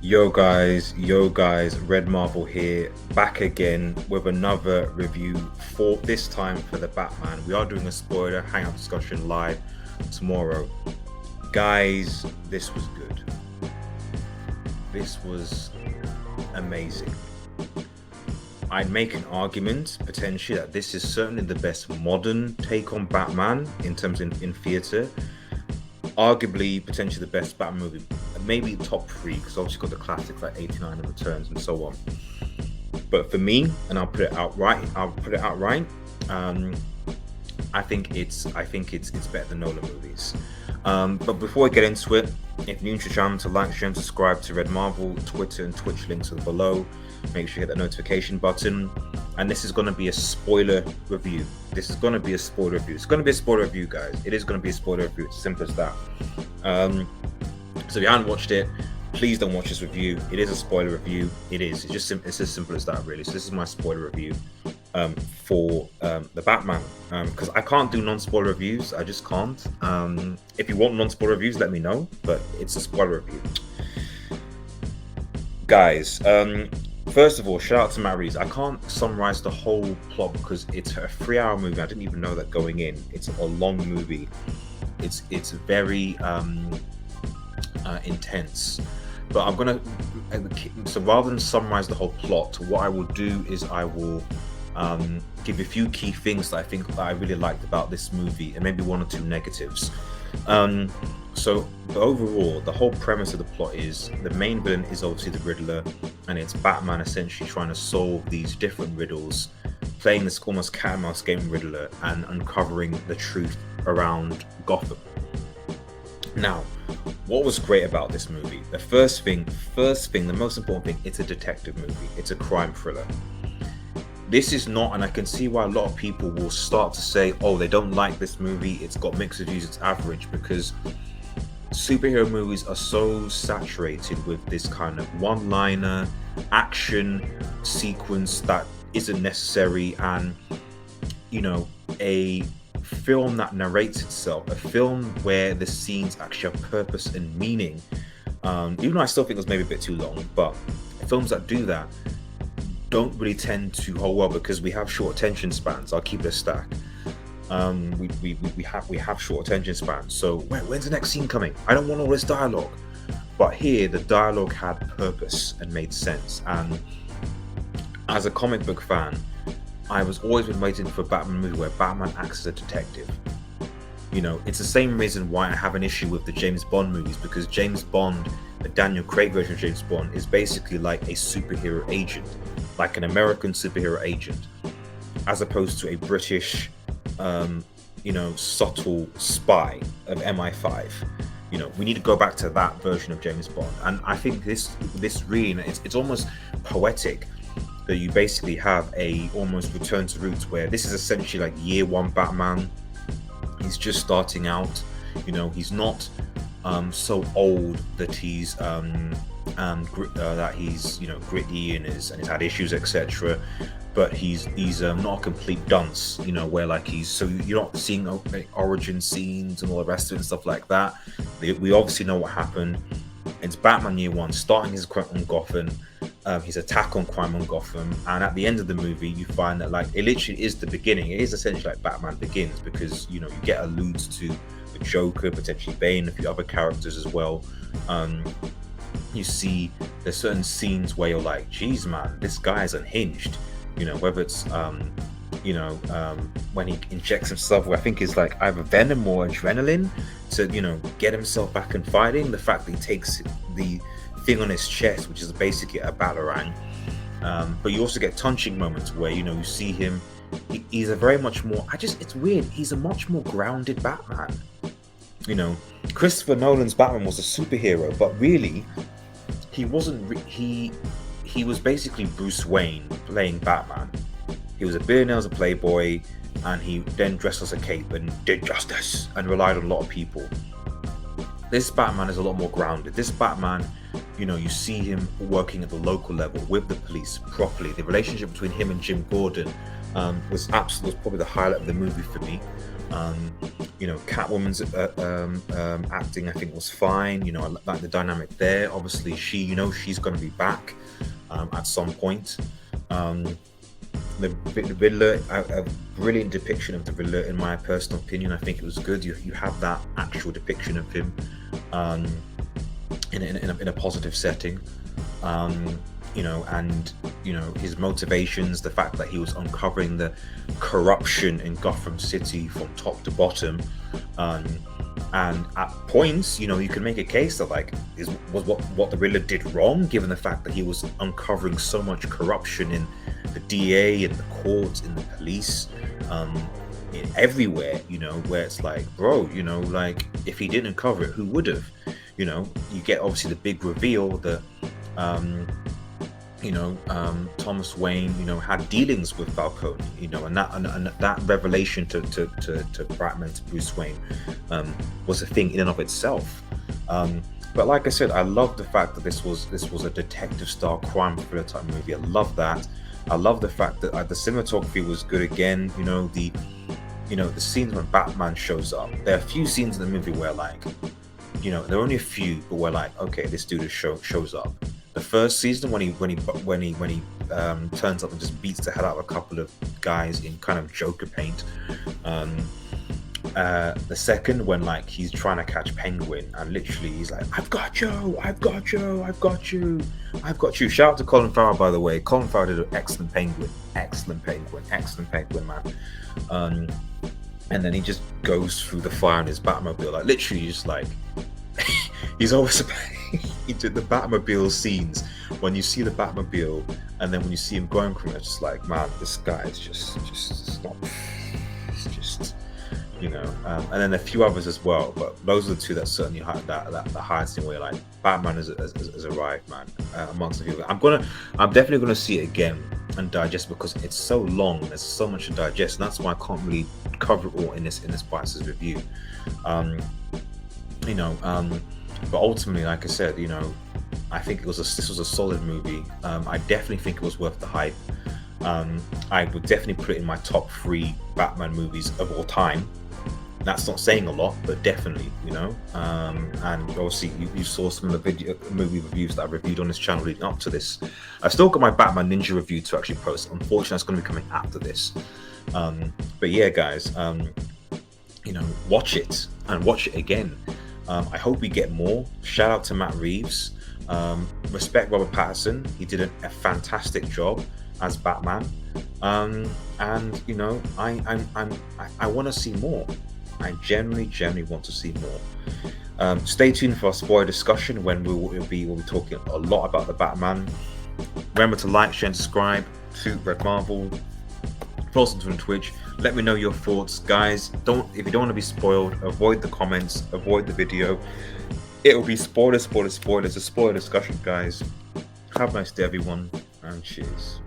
Yo guys, Red Marvel here, back again with another review for this time for the Batman. We are doing a spoiler hangout discussion live tomorrow. Guys, this was good. This was amazing. I'd make an argument potentially that this is certainly the best modern take on Batman in terms in theatre. Arguably, potentially the best Batman movie, maybe top three, because obviously got the classics like 89 and Returns and so on. But for me, and I'll put it outright, I think it's better than Nolan movies. But before we get into it, if you're new to the channel, to like, share, and subscribe to Red Marvel. Twitter and Twitch links are below. Make sure you hit that notification button. And this is going to be a spoiler review. It's going to be a spoiler review, guys. It is going to be a spoiler review. It's as simple as that. So if you haven't watched it, please don't watch this review. It is a spoiler review. It's as simple as that, really. So this is my spoiler review for the Batman, because I can't do non-spoiler reviews. I just can't. If you want non-spoiler reviews, let me know, but it's a spoiler review, guys. First of all, shout out to Matt Reeves. I can't summarize the whole plot because it's a 3-hour movie. I didn't even know that going in. It's a long movie. It's very intense. But I'm gonna, so rather than summarize the whole plot, what I will do is I will give you a few key things that I really liked about this movie, and maybe one or two negatives. So overall, the whole premise of the plot is the main villain is obviously the Riddler, and it's Batman essentially trying to solve these different riddles, playing this almost cat and mouse game Riddler, and uncovering the truth around Gotham. Now, what was great about this movie? The first thing, the most important thing, it's a detective movie. It's a crime thriller. This is not, and I can see why a lot of people will start to say, oh, they don't like this movie, it's got mixed reviews, it's average, because superhero movies are so saturated with this kind of one-liner action sequence that isn't necessary, and a film that narrates itself, a film where the scenes actually have purpose and meaning, even though I still think it was maybe a bit too long, but films that do that don't really tend to hold well because we have short attention spans. I'll keep it a stack. We have short attention spans. So when's the next scene coming? I don't want all this dialogue. But here, the dialogue had purpose and made sense. And as a comic book fan, I was always been waiting for a Batman movie where Batman acts as a detective. It's the same reason why I have an issue with the James Bond movies, because James Bond, the Daniel Craig version of James Bond, is basically like a superhero agent, like an American superhero agent, as opposed to a British, subtle spy of MI5. We need to go back to that version of James Bond. And I think this really, it's almost poetic that you basically have a almost return to roots, where this is essentially like year one Batman. He's just starting out. He's not so old that he's gritty and has had issues, etc. But he's not a complete dunce, where like you're not seeing origin scenes and all the rest of it and stuff like that. We obviously know what happened. It's Batman year one, starting his crime on Gotham, his attack on crime on Gotham, and at the end of the movie, you find that like it literally is the beginning. It is essentially like Batman Begins, because you get alludes to the Joker, potentially Bane, a few other characters as well. You see there's certain scenes where you're like, geez man, this guy's unhinged. Whether it's when he injects himself with, I think it's like either venom or adrenaline to get himself back in fighting. The fact that he takes the thing on his chest, which is basically a batarang, but you also get touching moments where you see him. He's a very much more. It's weird. He's a much more grounded Batman. Christopher Nolan's Batman was a superhero, but really, he wasn't. He was basically Bruce Wayne playing Batman. He was a billionaire, as a playboy, and he then dressed as a cape and did justice and relied on a lot of people. This Batman is a lot more grounded. This Batman, you see him working at the local level with the police properly. The relationship between him and Jim Gordon was probably the highlight of the movie for me. You know, Catwoman's acting, I think, was fine. You know, I like the dynamic there. Obviously, she's going to be back at some point. The Riddler, a brilliant depiction of the Riddler, in my personal opinion. I think it was good. You have that actual depiction of him in a positive setting. You know, and you know, his motivations, the fact that he was uncovering the corruption in Gotham City from top to bottom, and at points, you know, you can make a case that like was what the Riddler did wrong, given the fact that he was uncovering so much corruption in the DA, in the courts, in the police, everywhere. You know, where it's like, bro, you know, like if he didn't uncover it, who would have? You know, you get obviously the big reveal that Thomas Wayne, you know, had dealings with Falcone, you know, and that revelation to Batman, to Bruce Wayne, was a thing in and of itself. But like I said, I love the fact that this was a detective style crime thriller type movie. I love that. I love the fact that the cinematography was good again. You know, the scenes when Batman shows up. There are a few scenes in the movie where, like, you know, there are only a few, but we're like, okay, this dude shows up. The first season when he turns up and just beats the hell out of a couple of guys in kind of Joker paint. The second, when like he's trying to catch Penguin and literally he's like, I've got you. Shout out to Colin Farrell, by the way. Colin Farrell did an excellent Penguin, man. And then he just goes through the fire in his Batmobile, like literally just like he's always he did the Batmobile scenes. When you see the Batmobile and then when you see him going from it, it's just like, man, this guy is just not, it's just, you know. And then a few others as well, but those are the two that certainly that the highest thing where like Batman has arrived, man, amongst the few. I'm definitely gonna see it again and digest, because it's so long, there's so much to digest, and that's why I can't really cover it all in this bite-sized review. But ultimately, like I said, you know, I think this was a solid movie. I definitely think it was worth the hype. I would definitely put it in my top 3 Batman movies of all time. That's not saying a lot, but definitely, you know. And obviously, you saw some of the movie reviews that I reviewed on this channel leading up to this. I've still got my Batman Ninja review to actually post. Unfortunately, it's going to be coming after this. But yeah, guys, you know, watch it and watch it again. I hope we get more. Shout out to Matt Reeves. Respect Robert Pattinson. He did a fantastic job as Batman. And you know, I want to see more. I genuinely want to see more. Stay tuned for our spoiler discussion when we'll be talking a lot about the Batman. Remember to like, share, and subscribe to Red Marvel. Follow us on Twitch. Let me know your thoughts, guys. If you don't want to be spoiled, avoid the comments, avoid the video. It will be spoilers. A spoiler discussion, guys. Have a nice day, everyone, and cheers.